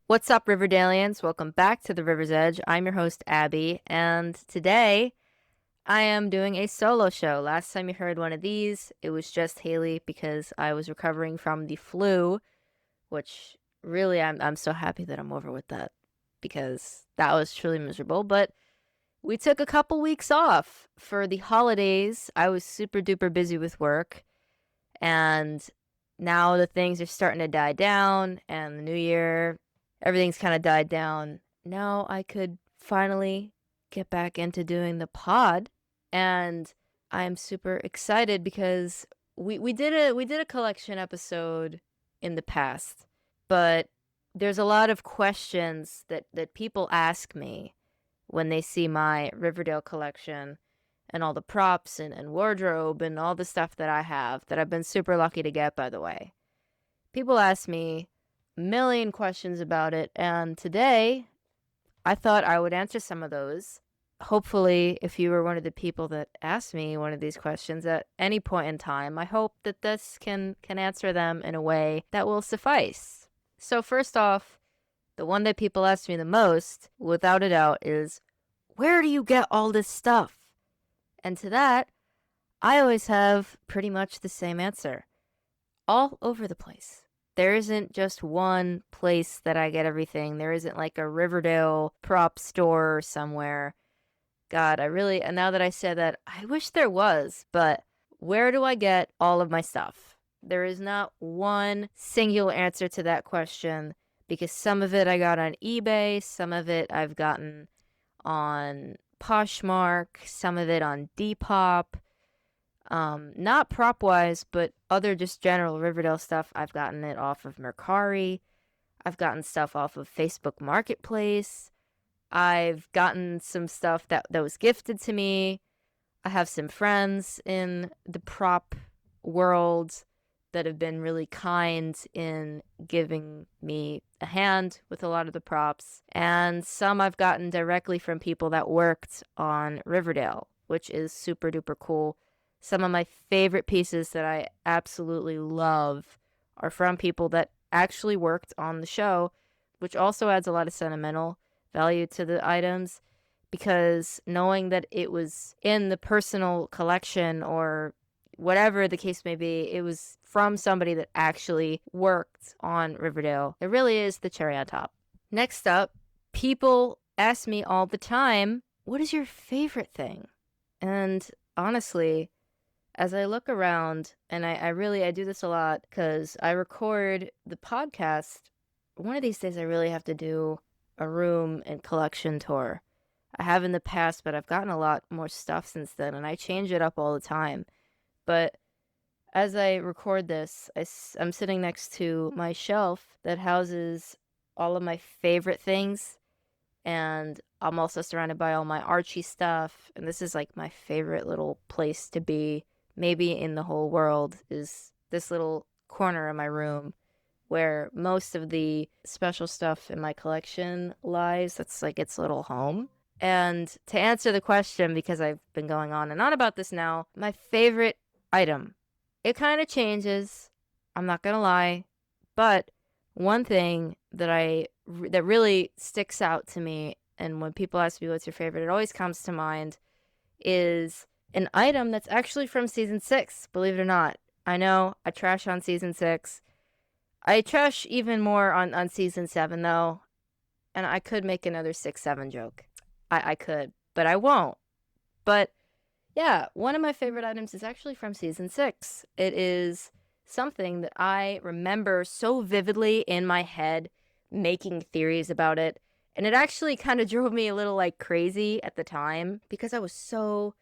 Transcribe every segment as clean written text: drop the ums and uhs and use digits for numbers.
What's up, Riverdalians? Welcome back to the River's Edge. I'm your host, Abby, and today I am doing a solo show. Last time you heard one of these, it was just Haley because I was recovering from the flu, which really I'm so happy that I'm over with that because that was truly miserable. But we took a couple weeks off for the holidays. I was super duper busy with work, and now the things are starting to die down, and the new year everything's kind of died down. Now I could finally get back into doing the pod, and I'm super excited because we did a collection episode in the past, but there's a lot of questions that people ask me when they see my Riverdale collection and all the props and wardrobe and all the stuff that I have that I've been super lucky to get, by the way. People ask me million questions about it, and today I thought I would answer some of those. Hopefully, if you were one of the people that asked me one of these questions at any point in time, I hope that this can answer them in a way that will suffice. So first off, the one that people ask me the most, without a doubt, is where do you get all this stuff? And to that, I always have pretty much the same answer. All over the place. There isn't just one place that I get everything. There isn't like a Riverdale prop store somewhere. God, and now that I said that, I wish there was, but where do I get all of my stuff? There is not one singular answer to that question because some of it I got on eBay, some of it I've gotten on Poshmark, some of it on Depop. Not prop wise, but other just general Riverdale stuff. I've gotten it off of Mercari. I've gotten stuff off of Facebook Marketplace. I've gotten some stuff that was gifted to me. I have some friends in the prop world that have been really kind in giving me a hand with a lot of the props. And some I've gotten directly from people that worked on Riverdale, which is super duper cool. Some of my favorite pieces that I absolutely love are from people that actually worked on the show, which also adds a lot of sentimental value to the items because knowing that it was in the personal collection or whatever the case may be, it was from somebody that actually worked on Riverdale. It really is the cherry on top. Next up, people ask me all the time, what is your favorite thing? And honestly, as I look around, and I do this a lot because I record the podcast. One of these days I really have to do a room and collection tour. I have in the past, but I've gotten a lot more stuff since then, and I change it up all the time. But as I record this, I'm sitting next to my shelf that houses all of my favorite things, and I'm also surrounded by all my Archie stuff, and this is like my favorite little place to be. Maybe in the whole world is this little corner in my room where most of the special stuff in my collection lies. That's like its little home. And to answer the question, because I've been going on and on about this now, my favorite item, it kind of changes. I'm not going to lie. But one thing that really sticks out to me, and when people ask me what's your favorite, it always comes to mind, is an item that's actually from season 6, believe it or not. I know I trash on season 6. I trash even more on season 7, though. And I could make another 6-7 joke. I could, but I won't. But yeah, one of my favorite items is actually from season 6. It is something that I remember so vividly in my head, making theories about it. And it actually kind of drove me a little like crazy at the time because I was so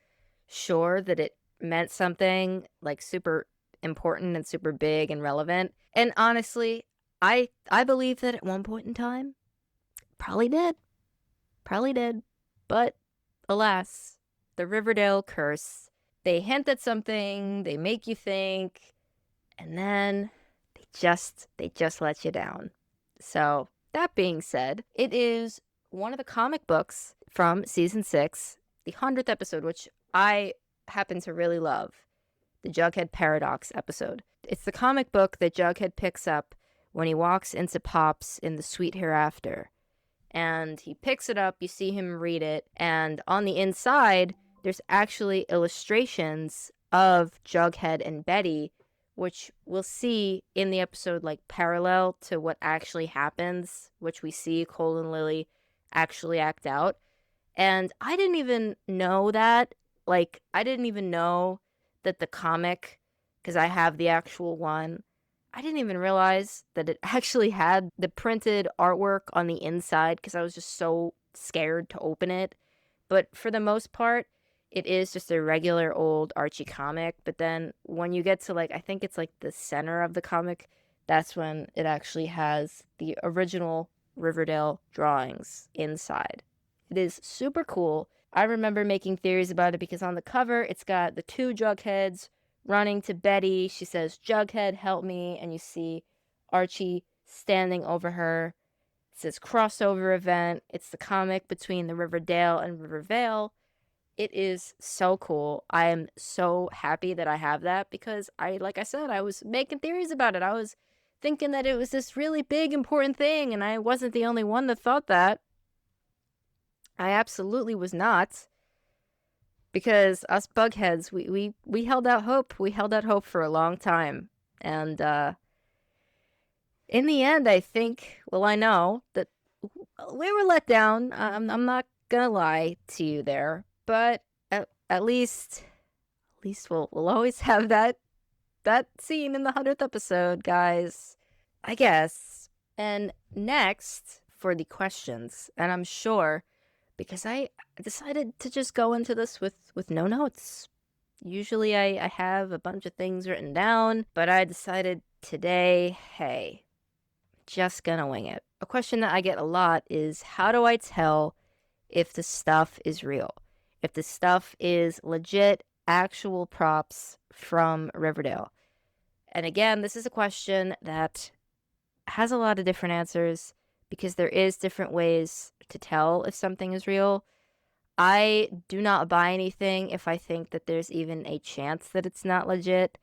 sure that it meant something like super important and super big and relevant. And honestly, I believe that at one point in time, probably did. But alas, the Riverdale curse. They hint at something, they make you think, and then they just let you down. So that being said, it is one of the comic books from season 6, the 100th episode, which I happen to really love, the Jughead Paradox episode. It's the comic book that Jughead picks up when he walks into Pops in the Sweet Hereafter. And he picks it up, you see him read it, and on the inside, there's actually illustrations of Jughead and Betty, which we'll see in the episode, like, parallel to what actually happens, which we see Cole and Lily actually act out. And I didn't even know that. Like, I didn't even know that the comic, because I have the actual one, I didn't even realize that it actually had the printed artwork on the inside because I was just so scared to open it. But for the most part, it is just a regular old Archie comic. But then when you get to, like, I think it's like the center of the comic, that's when it actually has the original Riverdale drawings inside. It is super cool. I remember making theories about it because on the cover, it's got the two Jugheads running to Betty. She says, "Jughead, help me." And you see Archie standing over her. It says crossover event. It's the comic between the Riverdale and Rivervale. It is so cool. I am so happy that I have that because like I said, I was making theories about it. I was thinking that it was this really big, important thing, and I wasn't the only one that thought that. I absolutely was not. Because us bugheads, we held out hope. We held out hope for a long time. And in the end, I think, well, I know that we were let down. I'm not gonna lie to you there, but at least we'll always have that scene in the 100th episode, guys. I guess. And next for the questions, and I'm sure because I decided to just go into this with no notes. Usually I have a bunch of things written down, but I decided today, hey, just gonna wing it. A question that I get a lot is, how do I tell if the stuff is real? If the stuff is legit, actual props from Riverdale? And again, this is a question that has a lot of different answers because there is different ways to tell if something is real. I do not buy anything if I think that there's even a chance that it's not legit.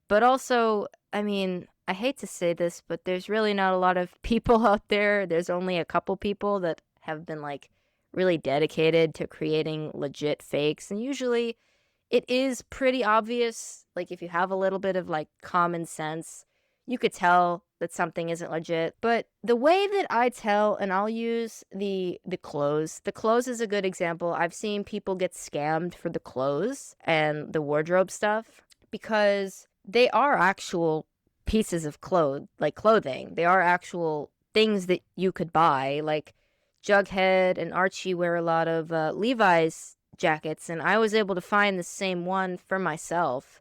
But also, I mean, I hate to say this, but there's really not a lot of people out there. There's only a couple people that have been, like, really dedicated to creating legit fakes. And usually it is pretty obvious. Like, if you have a little bit of, like, common sense, you could tell that something isn't legit. But the way that I tell, and I'll use the clothes. The clothes is a good example. I've seen people get scammed for the clothes and the wardrobe stuff because they are actual pieces of clothing. They are actual things that you could buy. Like Jughead and Archie wear a lot of Levi's jackets, and I was able to find the same one for myself.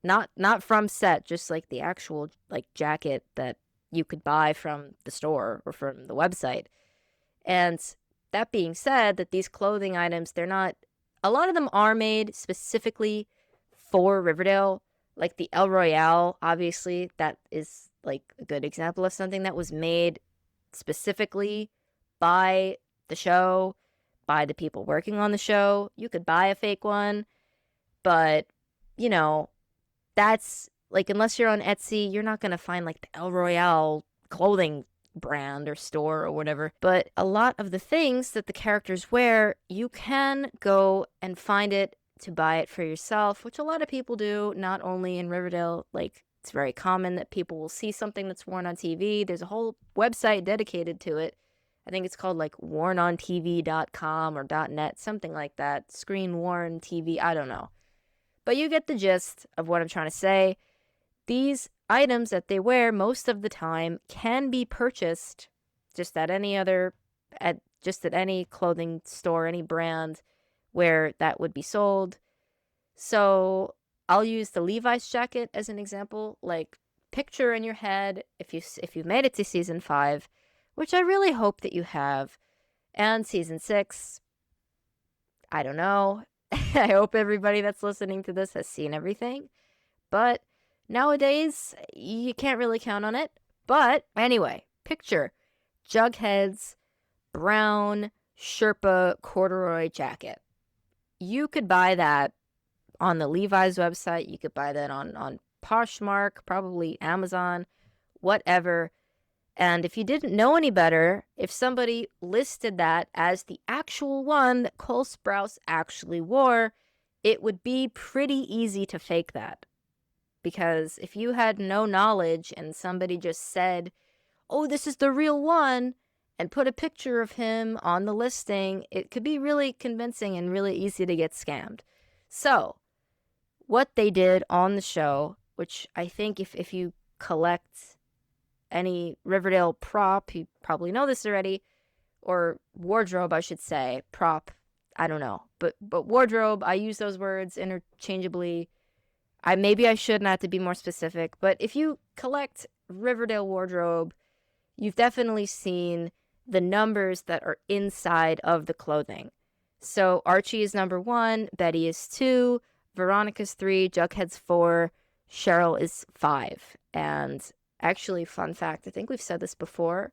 Not from set, just like the actual like jacket that you could buy from the store or from the website. And that being said, that these clothing items, they're not, a lot of them are made specifically for Riverdale. Like the El Royale, obviously, that is like a good example of something that was made specifically by the show, by the people working on the show. You could buy a fake one, but, you know, that's like, unless you're on Etsy, you're not going to find like the El Royale clothing brand or store or whatever. But a lot of the things that the characters wear, you can go and find it to buy it for yourself, which a lot of people do, not only in Riverdale. Like, it's very common that people will see something that's worn on TV. There's a whole website dedicated to it. I think it's called like wornontv.com or .net, something like that. Screen Worn TV, I don't know. But you get the gist of what I'm trying to say. These items that they wear most of the time can be purchased just at any clothing store, any brand where that would be sold. So I'll use the Levi's jacket as an example. Like, picture in your head, if you've made it to season 5, which I really hope that you have, and season 6, I don't know. I hope everybody that's listening to this has seen everything. But nowadays, you can't really count on it. But anyway, picture Jughead's brown Sherpa corduroy jacket. You could buy that on the Levi's website. You could buy that on Poshmark, probably Amazon, whatever. And if you didn't know any better, if somebody listed that as the actual one that Cole Sprouse actually wore, it would be pretty easy to fake that. Because if you had no knowledge and somebody just said, oh, this is the real one, and put a picture of him on the listing, it could be really convincing and really easy to get scammed. So, what they did on the show, which I think if you collect any Riverdale prop, you probably know this already, or wardrobe, I should say, prop, I don't know, but wardrobe, I use those words interchangeably. Maybe I should not to be more specific, but if you collect Riverdale wardrobe, you've definitely seen the numbers that are inside of the clothing. So Archie is number 1, Betty is 2, Veronica's 3, Jughead's 4, Cheryl is 5. And actually, fun fact, I think we've said this before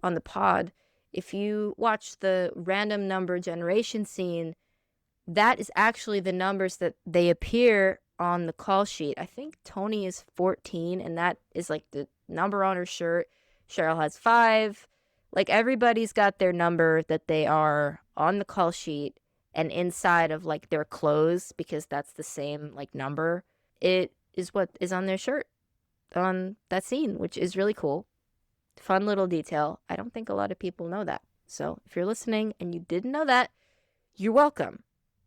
on the pod, if you watch the random number generation scene, that is actually the numbers that they appear on the call sheet. I think Tony is 14, and that is like the number on her shirt. Cheryl has 5. Like, everybody's got their number that they are on the call sheet and inside of like their clothes, because that's the same like number. It is what is on their shirt on that scene, which is really cool. Fun little detail. I don't think a lot of people know that. So if you're listening and you didn't know that, you're welcome,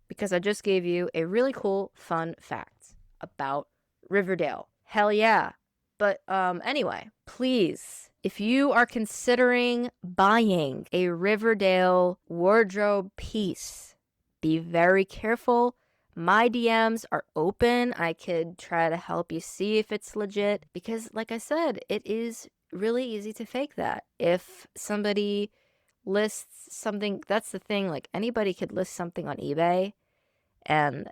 because I just gave you a really cool, fun fact about Riverdale. Hell yeah. But anyway, please, if you are considering buying a Riverdale wardrobe piece, be very careful. My DMs are open. I could try to help you see if it's legit, because like I said, it is really easy to fake that. If somebody lists something, that's the thing, like anybody could list something on eBay, and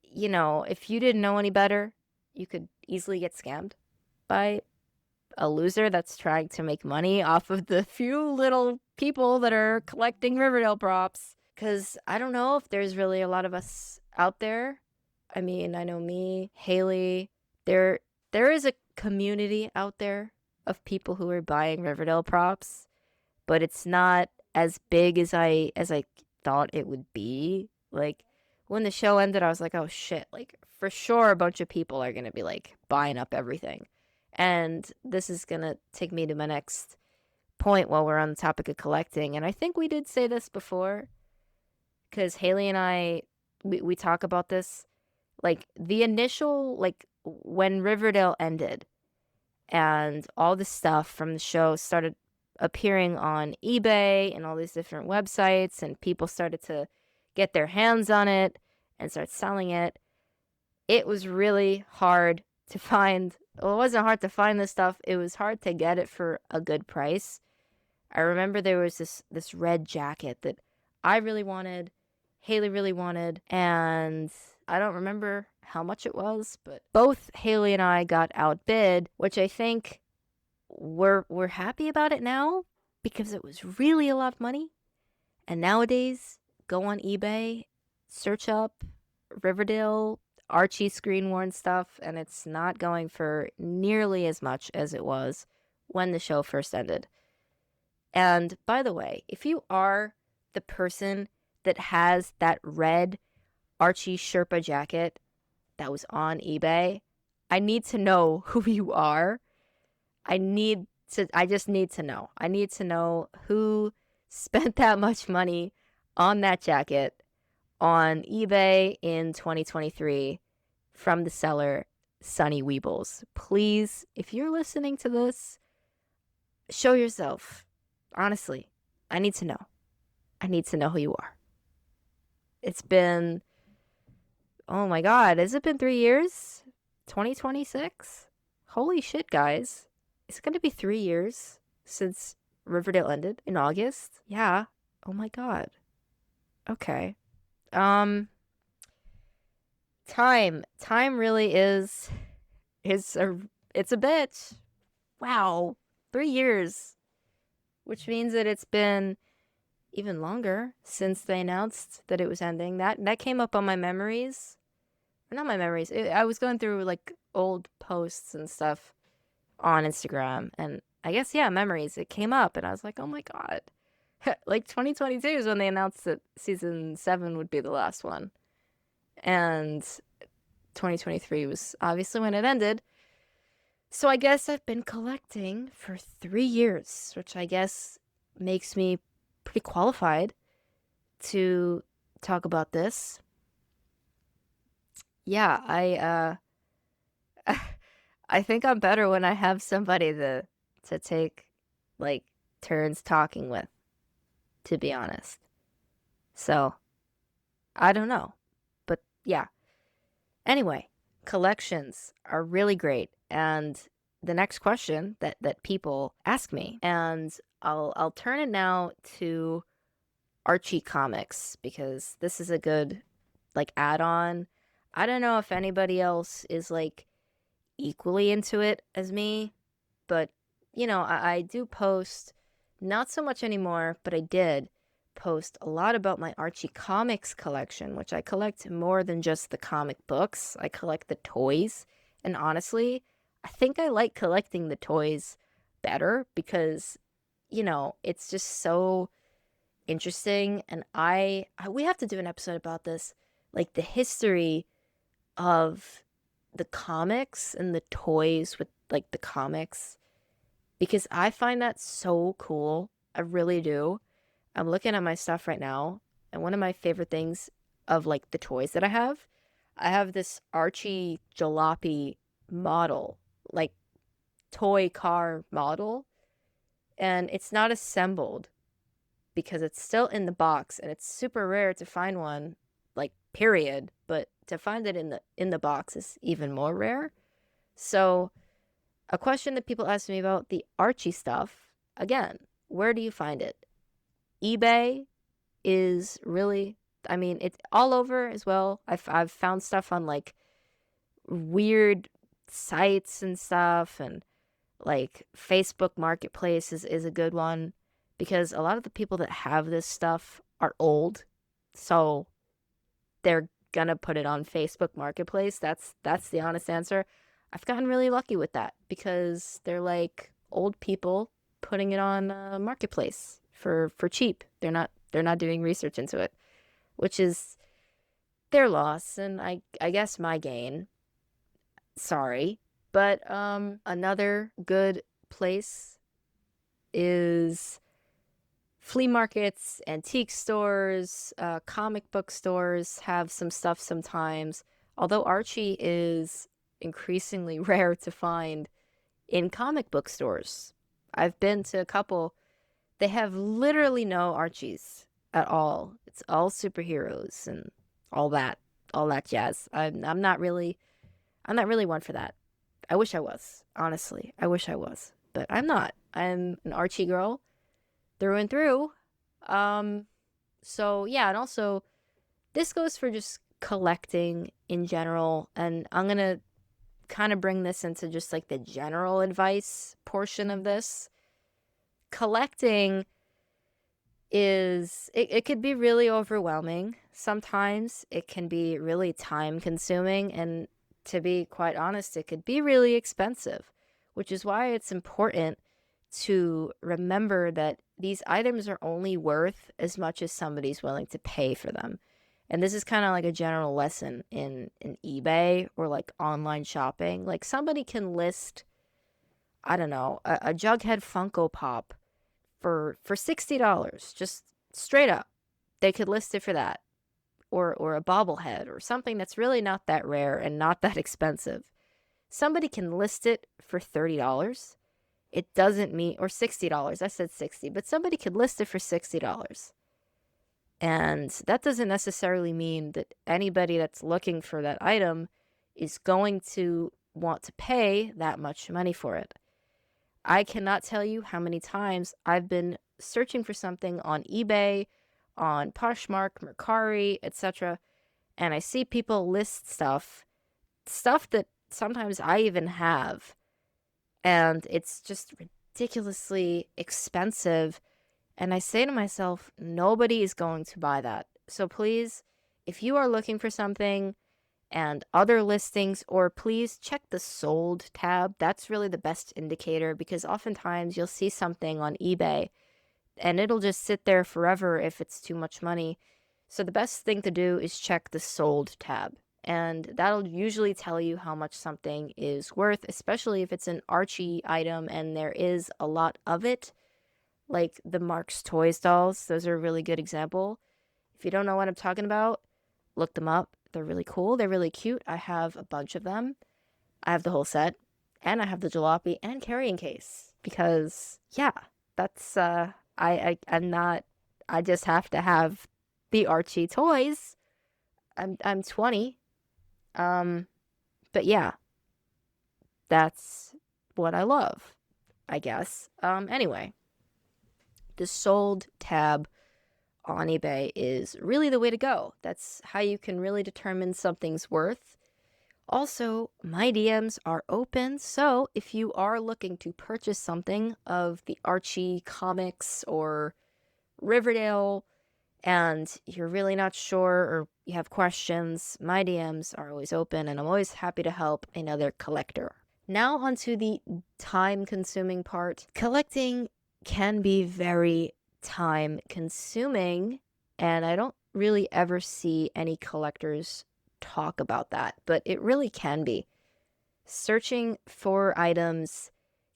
you know, if you didn't know any better, you could easily get scammed by a loser that's trying to make money off of the few little people that are collecting Riverdale props. Because I don't know if there's really a lot of us out there. I mean, I know me, Haley, there is a community out there of people who are buying Riverdale props, but it's not as big as I thought it would be. Like, when the show ended, I was like, oh shit, like for sure a bunch of people are gonna be like buying up everything. And this is gonna take me to my next point while we're on the topic of collecting. And I think we did say this before, because Haley and I, we talk about this, like the initial, like when Riverdale ended and all the stuff from the show started appearing on eBay and all these different websites, and people started to get their hands on it and start selling it. It was really hard to find. Well, it wasn't hard to find this stuff. It was hard to get it for a good price. I remember there was this red jacket that I really wanted, Haley really wanted, and I don't remember how much it was, but both Haley and I got outbid, which I think we're happy about it now, because it was really a lot of money. And nowadays, go on eBay, search up Riverdale Archie screen worn stuff, and it's not going for nearly as much as it was when the show first ended. And by the way, if you are the person that has that red Archie Sherpa jacket that was on eBay, I need to know who you are. I just need to know. I need to know who spent that much money on that jacket on eBay in 2023 from the seller, Sunny Weebles. Please, if you're listening to this, show yourself. Honestly, I need to know. I need to know who you are. It's been, oh my God, has it been 3 years? 2026? Holy shit, guys. Is it going to be 3 years since Riverdale ended in August? Yeah. Oh my God. Okay. Time really is it's a bitch. Wow. 3 years. Which means that it's been even longer since they announced that it was ending. That came up on my memories. Not my memories. I was going through like old posts and stuff on Instagram, and I guess, yeah, memories. It came up, and I was like, oh my God. Like 2022 is when they announced that season 7 would be the last one. And 2023 was obviously when it ended. So I guess I've been collecting for 3 years, which I guess makes me pretty qualified to talk about this. Yeah, I think I'm better when I have somebody to take like turns talking with, to be honest. So, I don't know. But yeah. Anyway, collections are really great. And the next question that people ask me, and I'll turn it now to Archie comics because this is a good like add-on. I don't know if anybody else is like equally into it as me, but I do post, not so much anymore, but I did post a lot about my Archie comics collection, which I collect more than just the comic books. I collect the toys. And honestly, I think I like collecting the toys better because, it's just so interesting. And we have to do an episode about this, like the history of the comics and the toys with like the comics, because I find that so cool. I really do. I'm looking at my stuff right now, and one of my favorite things of like the toys that I have this Archie Jalopy model, like toy car model, and it's not assembled because it's still in the box, and it's super rare to find one, like period, but to find it in the box is even more rare. So, a question that people ask me about the Archie stuff, again, where do you find it? eBay is really, I mean, it's all over as well. I've found stuff on like weird sites and stuff, and like Facebook Marketplace is a good one because a lot of the people that have this stuff are old. So they're gonna put it on Facebook Marketplace. That's the honest answer. I've gotten really lucky with that because they're like old people putting it on Marketplace for cheap. They're not doing research into it, which is their loss and I guess my gain. Sorry. But another good place is flea markets, antique stores, comic book stores have some stuff sometimes. Although Archie is increasingly rare to find in comic book stores. I've been to a couple. They have literally no Archies at all. It's all superheroes and all that jazz. I'm not really one for that. I wish I was, honestly. I wish I was, but I'm not. I'm an Archie girl through and through. Um, so yeah, and also this goes for just collecting in general, and I'm gonna kind of bring this into just like the general advice portion of this. Collecting it could be really overwhelming. Sometimes it can be really time consuming, and to be quite honest, it could be really expensive, which is why it's important to remember that these items are only worth as much as somebody's willing to pay for them. And this is kind of like a general lesson in eBay or like online shopping. Like somebody can list, I don't know, a Jughead Funko Pop for $60, just straight up. They could list it for that. Or a bobblehead or something that's really not that rare and not that expensive. Somebody can list it for $30. It doesn't mean, or $60. I said 60, but somebody could list it for $60. And that doesn't necessarily mean that anybody that's looking for that item is going to want to pay that much money for it. I cannot tell you how many times I've been searching for something on eBay, on Poshmark, Mercari, etc., and I see people list stuff that sometimes I even have, and it's just ridiculously expensive. And I say to myself, nobody is going to buy that. So please, if you are looking for something and other listings, or please check the sold tab. That's really the best indicator, because oftentimes you'll see something on eBay and it'll just sit there forever if it's too much money. So the best thing to do is check the sold tab, and that'll usually tell you how much something is worth, especially if it's an Archie item and there is a lot of it, like the Mark's Toys dolls. Those are a really good example. If you don't know what I'm talking about, look them up. They're really cool. They're really cute. I have a bunch of them. I have the whole set, and I have the jalopy and carrying case, because yeah, that's I'm not, I just have to have the Archie toys. I'm 20. But yeah, that's what I love, I guess. Anyway, the sold tab on eBay is really the way to go. That's how you can really determine something's worth. Also, my DMs are open, so if you are looking to purchase something of the Archie comics or Riverdale and you're really not sure or you have questions, my DMs are always open and I'm always happy to help another collector. Now onto the time-consuming part. Collecting can be very time-consuming, and I don't really ever see any collectors talk about that, but it really can be. Searching for items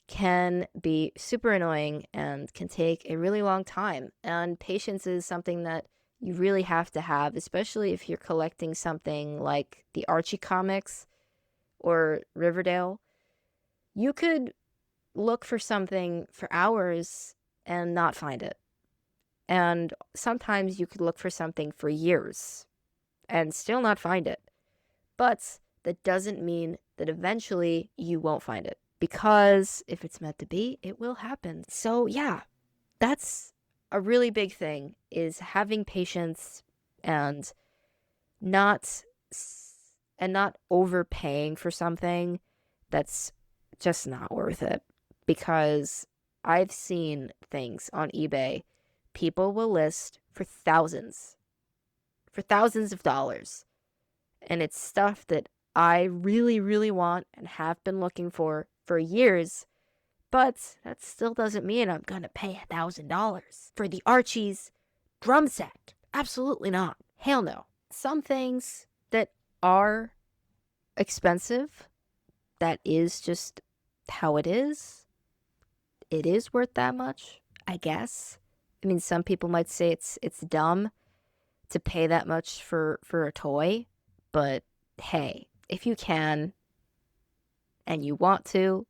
can be super annoying and can take a really long time, and patience is something that you really have to have, especially if you're collecting something like the Archie comics or Riverdale. You could look for something for hours and not find it, and sometimes you could look for something for years and still not find it. But that doesn't mean that eventually you won't find it, because if it's meant to be, it will happen. So yeah, that's a really big thing, is having patience and not overpaying for something that's just not worth it. Because I've seen things on eBay people will list for thousands of dollars, and it's stuff that I really, really want and have been looking for years, but that still doesn't mean I'm gonna pay $1,000 for the Archie's drum set. Absolutely not. Hell no. Some things that are expensive, that is just how it is worth that much, I guess. I mean, some people might say it's dumb to pay that much for a toy, but hey, if you can and you want to,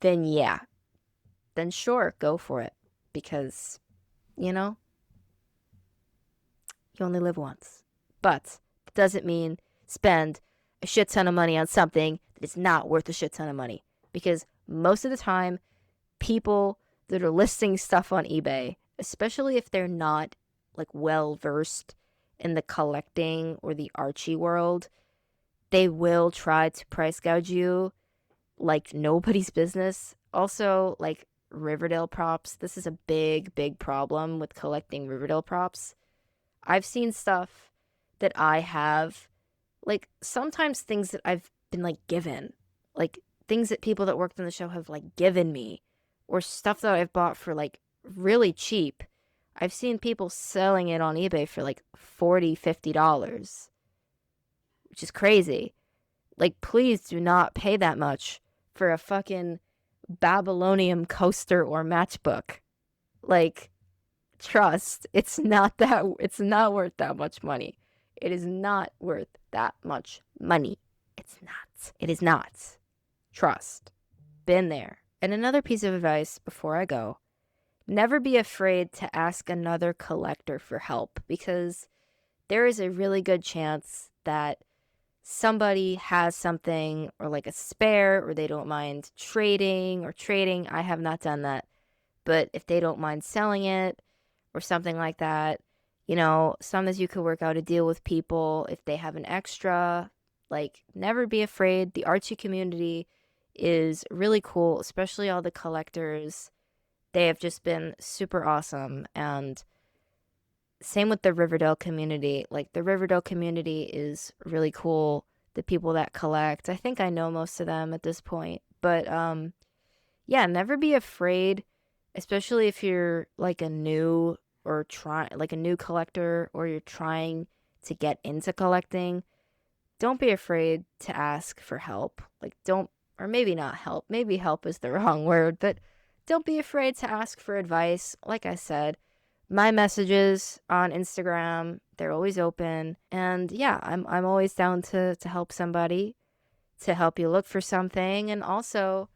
then yeah, then sure, go for it, because, you know, you only live once. But it doesn't mean spend a shit ton of money on something that is not worth a shit ton of money, because most of the time, people that are listing stuff on eBay, especially if they're not like well versed in the collecting or the Archie world, they will try to price gouge you like nobody's business. Also, like Riverdale props, this is a big problem with collecting Riverdale props. I've seen stuff that I have, like sometimes things that I've been like given, like things that people that worked on the show have like given me, or stuff that I've bought for like really cheap. I've seen people selling it on eBay for like $40, $50, which is crazy. Like, please do not pay that much for a fucking Babylonium coaster or matchbook. Like, trust, it's not worth that much money. It is not worth that much money. It's not. It is not. Trust. Been there. And another piece of advice before I go, never be afraid to ask another collector for help, because there is a really good chance that somebody has something, or like a spare, or they don't mind trading. I have not done that. But if they don't mind selling it or something like that, you know, sometimes you could work out a deal with people if they have an extra. Like, never be afraid. The Archie community is really cool, especially all the collectors. They have just been super awesome, and same with the Riverdale community. Like, the Riverdale community is really cool. The people that collect, I think I know most of them at this point. But yeah, never be afraid, especially if you're like a new or like a new collector, or you're trying to get into collecting. Don't be afraid to ask for help. Like, don't, or maybe not help. Maybe help is the wrong word, but don't be afraid to ask for advice. Like I said, my messages on Instagram, they're always open. And yeah, I'm always down to help somebody, to help you look for something. And also,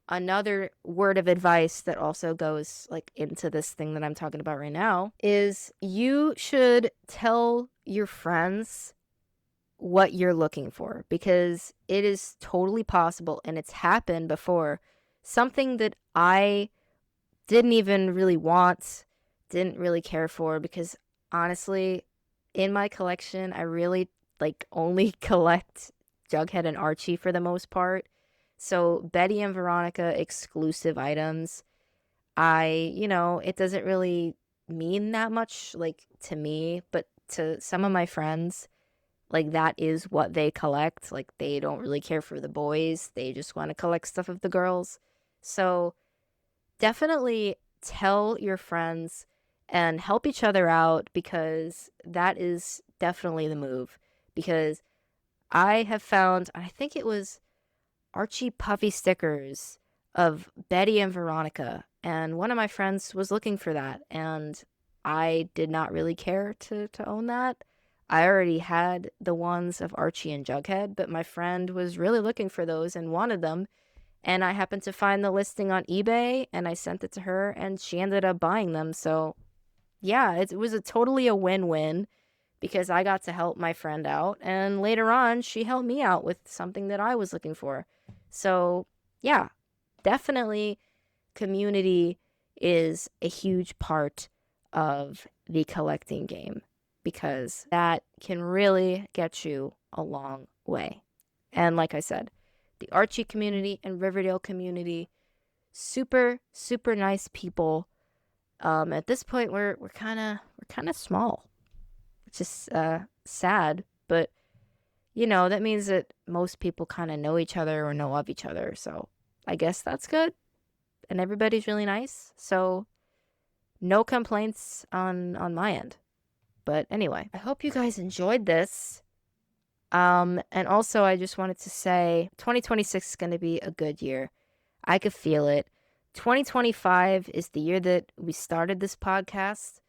another word of advice that also goes like into this thing that I'm talking about right now is you should tell your friends what you're looking for, because it is totally possible, and it's happened before. Something that I didn't even really want, didn't really care for, because honestly, in my collection, I really like only collect Jughead and Archie for the most part. So Betty and Veronica exclusive items, it doesn't really mean that much like to me, but to some of my friends, like that is what they collect. Like they don't really care for the boys. They just want to collect stuff of the girls. So definitely tell your friends and help each other out, because that is definitely the move. Because I have found, I think it was Archie puffy stickers of Betty and Veronica, and one of my friends was looking for that, and I did not really care to own that. I already had the ones of Archie and Jughead, but my friend was really looking for those and wanted them, and I happened to find the listing on eBay, and I sent it to her, and she ended up buying them. So yeah, it was totally a win-win, because I got to help my friend out, and later on, she helped me out with something that I was looking for. So, yeah, definitely community is a huge part of the collecting game, because that can really get you a long way. And like I said, the Archie community and Riverdale community, super, super nice people. At this point, we're kind of small, which is sad, but that means that most people kind of know each other or know of each other. So I guess that's good. And everybody's really nice. So no complaints on my end. But anyway, I hope you guys enjoyed this. And also I just wanted to say 2026 is going to be a good year. I could feel it. 2025 is the year that we started this podcast.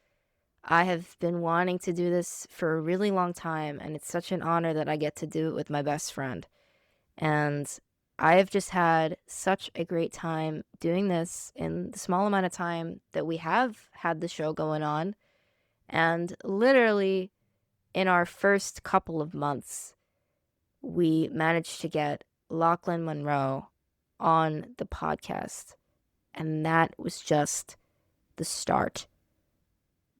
I have been wanting to do this for a really long time, and it's such an honor that I get to do it with my best friend. And I have just had such a great time doing this in the small amount of time that we have had the show going on. And literally, in our first couple of months, we managed to get Lachlan Monroe on the podcast. And that was just the start.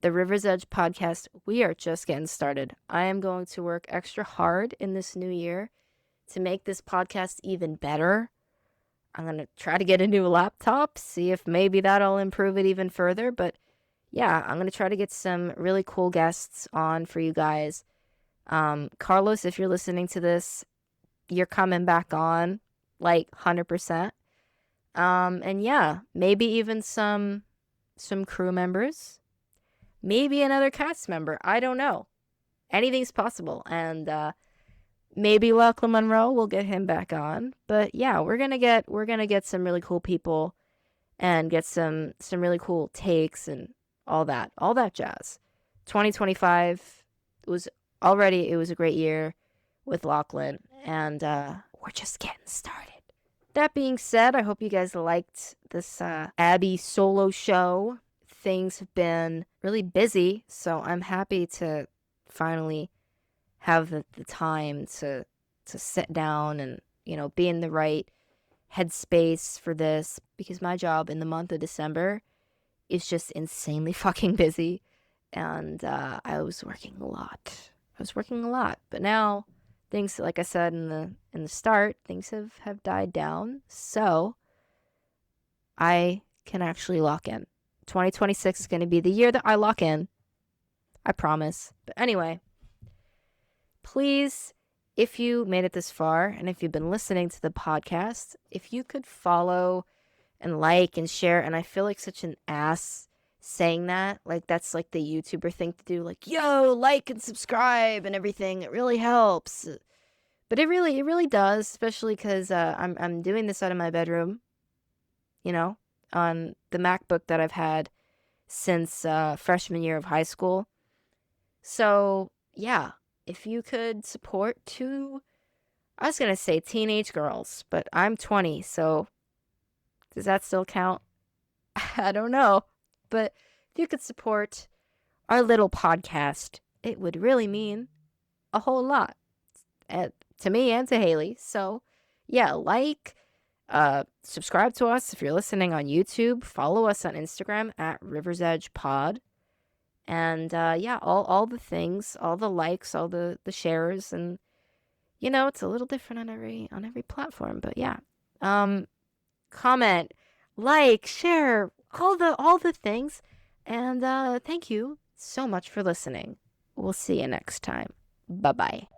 The River's Edge podcast, we are just getting started. I am going to work extra hard in this new year to make this podcast even better. I'm going to try to get a new laptop, see if maybe that'll improve it even further. But yeah, I'm going to try to get some really cool guests on for you guys. Carlos, if you're listening to this, you're coming back on, like 100%. And yeah, maybe even some crew members. Maybe another cast member. I don't know. Anything's possible. And maybe Lachlan Monroe, will get him back on. But yeah, we're gonna get some really cool people, and get some really cool takes and all that jazz. 2025 was a great year with Lachlan, and we're just getting started. That being said, I hope you guys liked this Abby solo show. Things have been really busy, so I'm happy to finally have the time to sit down and be in the right headspace for this, because my job in the month of December is just insanely fucking busy, and I was working a lot. But now things, like I said in the start, things have died down, so I can actually lock in. 2026 is going to be the year that I lock in. I promise. But anyway, please, if you made it this far and if you've been listening to the podcast, if you could follow and like and share, and I feel like such an ass saying that, like that's like the YouTuber thing to do, like, yo, like and subscribe and everything. It really helps. But it really does, especially because I'm doing this out of my bedroom, on the MacBook that I've had since freshman year of high school. So yeah, if you could support two, I was gonna say teenage girls, but I'm 20, so does that still count? I don't know. But if you could support our little podcast, it would really mean a whole lot to me and to Haley. So, yeah, subscribe to us if you're listening on YouTube. Follow us on Instagram at Rivers Edge Pod. And yeah, all the things, all the likes, all the shares, and it's a little different on every platform. But yeah, comment, like, share, all the things. And thank you so much for listening. We'll see you next time. Bye-bye.